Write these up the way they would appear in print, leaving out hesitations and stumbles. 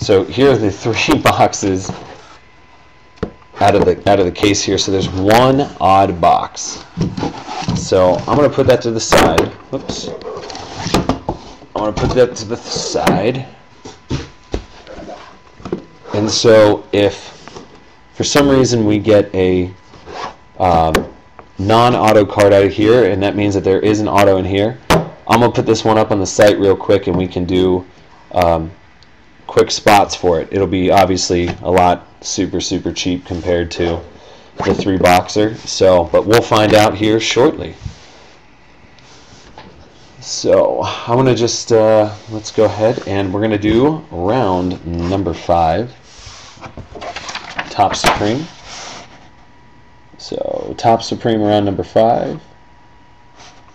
So here are the 3 boxes out of the case here. So there's one odd box. So I'm going to put that to the side. Whoops. I'm going to put that to the side. And so if for some reason we get a non-auto card out of here, and that means that there is an auto in here, I'm going to put this one up on the site real quick, and we can do quick spots for it. It'll be obviously a lot super cheap compared to the 3-boxer. So, but we'll find out here shortly. So I'm going to just, let's go ahead and we're going to do round number 5, Top Supreme. So Top Supreme round number 5.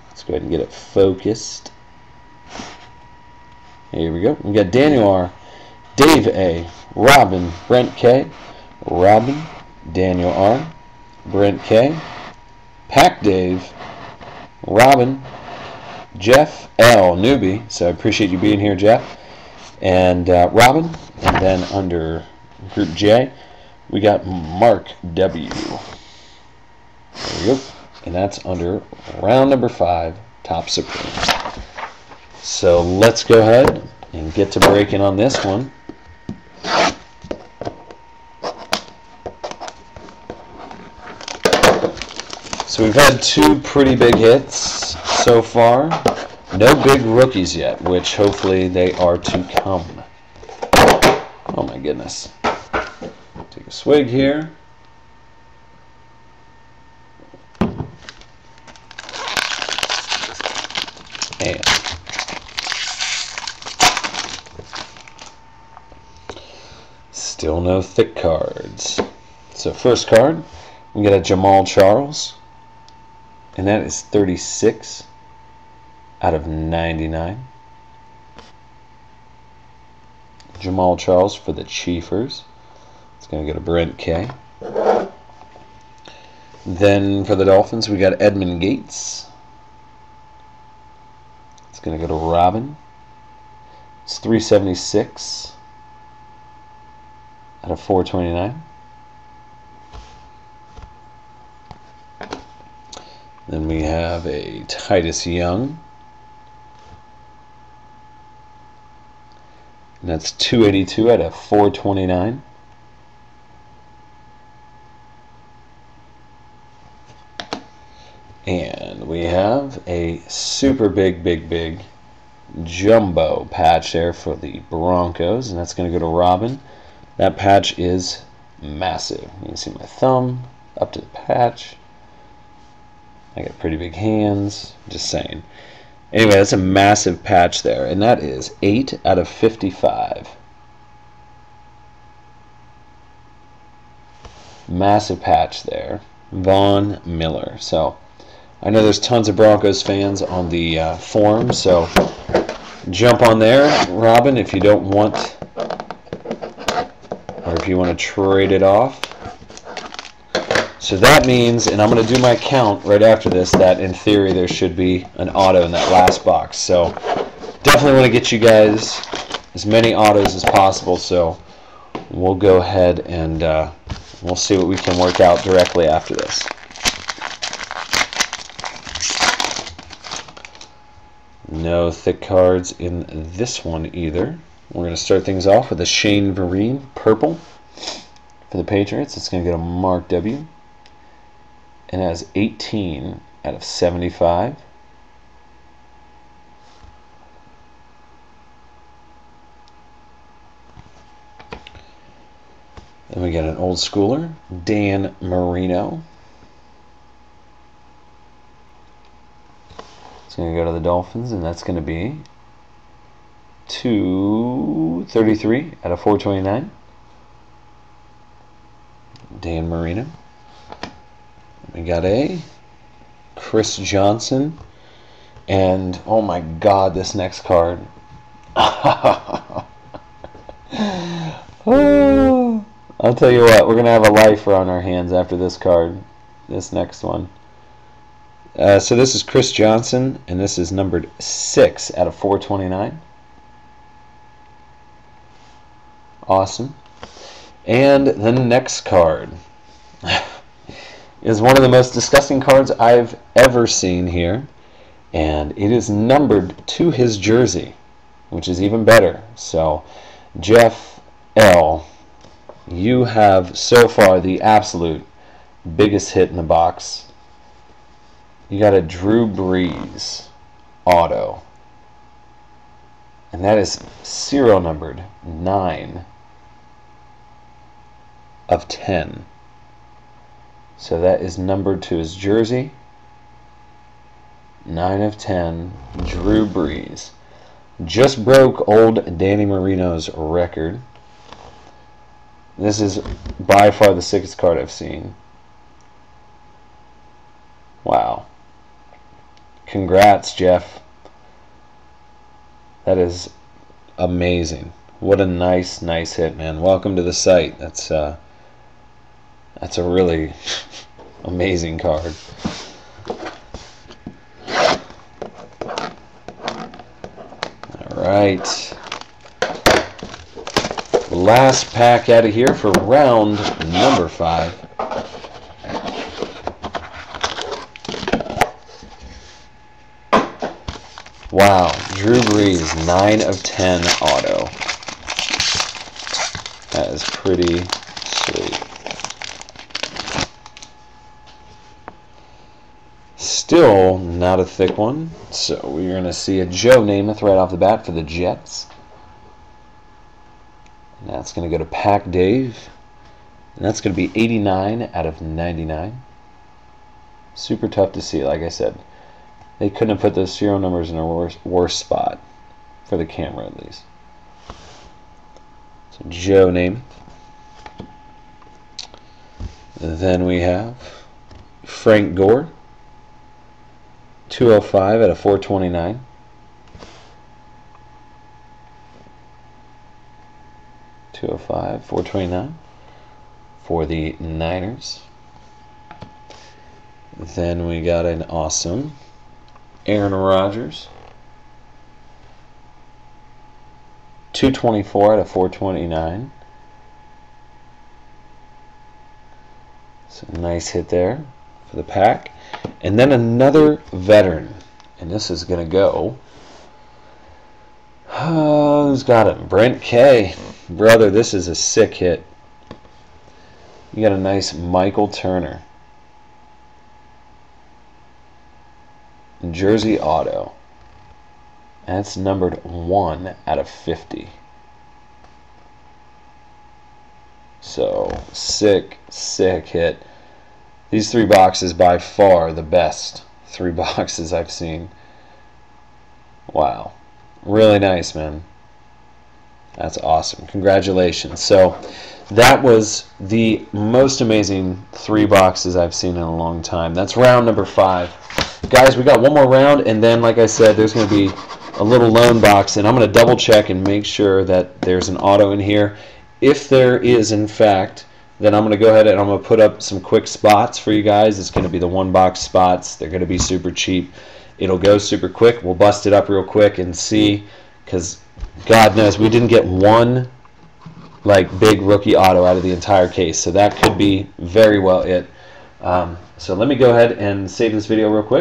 Let's go ahead and get it focused. Here we go. We got Daniel R, Dave A, Robin, Brent K, Robin, Daniel R, Brent K, Pack Dave, Robin, Jeff L, newbie, so I appreciate you being here, Jeff, and Robin. And then under Group J, we got Mark W. There we go. And that's under round number 5, Top Supreme. So let's go ahead and get to breaking on this one. So we've had 2 pretty big hits so far. No big rookies yet, which hopefully they are to come. Oh my goodness. Take a swig here. And still no thick cards. So first card, we got a Jamal Charles, and that is 36 out of 99. Jamal Charles for the Chiefers. It's going to go to Brent K. Then for the Dolphins, we got Edmund Gates. It's going to go to Robin. It's 376 out of 429. Then we have a Titus Young. And that's 282 out of 429. And we have a super big jumbo patch there for the Broncos, and that's going to go to Robin. That patch is massive. You can see my thumb up to the patch. I got pretty big hands, just saying. Anyway, that's a massive patch there, and that is 8 out of 55. Massive patch there. Von Miller. So I know there's tons of Broncos fans on the forum, so jump on there, Robin, if you don't want, or if you want to trade it off. So that means, and I'm going to do my count right after this, that in theory there should be an auto in that last box. So definitely want to get you guys as many autos as possible. So we'll go ahead and we'll see what we can work out directly after this. No thick cards in this one either. We're going to start things off with a Shane Vereen purple for the Patriots. It's going to go to Mark W. And it has 18 out of 75. Then we got an old schooler, Dan Marino. It's going to go to the Dolphins, and that's going to be 233 out of 429. Dan Marino. We got a Chris Johnson, and oh my God, this next card. Oh, I'll tell you what, we're gonna have a lifer on our hands after this card, this next one. So this is Chris Johnson, and this is numbered 6 out of 429. Awesome. And the next card is one of the most disgusting cards I've ever seen here. And it is numbered to his jersey, which is even better. So, Jeff L., you have so far the absolute biggest hit in the box. You got a Drew Brees auto. And that is serial numbered 9 of 10. So that is numbered to his jersey. 9 of 10, Drew Brees. Just broke old Danny Marino's record. This is by far the sickest card I've seen. Wow. Congrats, Jeff. That is amazing. What a nice hit, man. Welcome to the site. That's a really amazing card. All right. Last pack out of here for round number 5. Wow, Drew Brees, 9 of 10 auto. That is pretty sweet. Still not a thick one, so we're going to see a Joe Namath right off the bat for the Jets. And that's going to go to Pack Dave. And that's going to be 89 out of 99. Super tough to see, like I said. They couldn't have put those serial numbers in a worse spot, for the camera at least. So Joe Namath. Then we have Frank Gore. 205 out of 429. .205, 429 for the Niners. Then we got an awesome Aaron Rodgers. 224 out of 429. So nice hit there for the pack. And then another veteran. And this is going to go. Who's got it? Brent K. Brother, this is a sick hit. You got a nice Michael Turner. Jersey auto. That's numbered 1 out of 50. So, sick hit. These 3 boxes by far the best 3 boxes I've seen. Wow. Really nice, man. That's awesome. Congratulations. So that was the most amazing 3 boxes I've seen in a long time. That's round number 5. Guys, we got one more round, and then, like I said, there's going to be a little loan box, and I'm going to double check and make sure that there's an auto in here. If there is, in fact, then I'm going to go ahead and I'm going to put up some quick spots for you guys. It's going to be the 1-box spots. They're going to be super cheap. It'll go super quick. We'll bust it up real quick and see, because God knows we didn't get one big rookie auto out of the entire case. So that could be very well it. So let me go ahead and save this video real quick.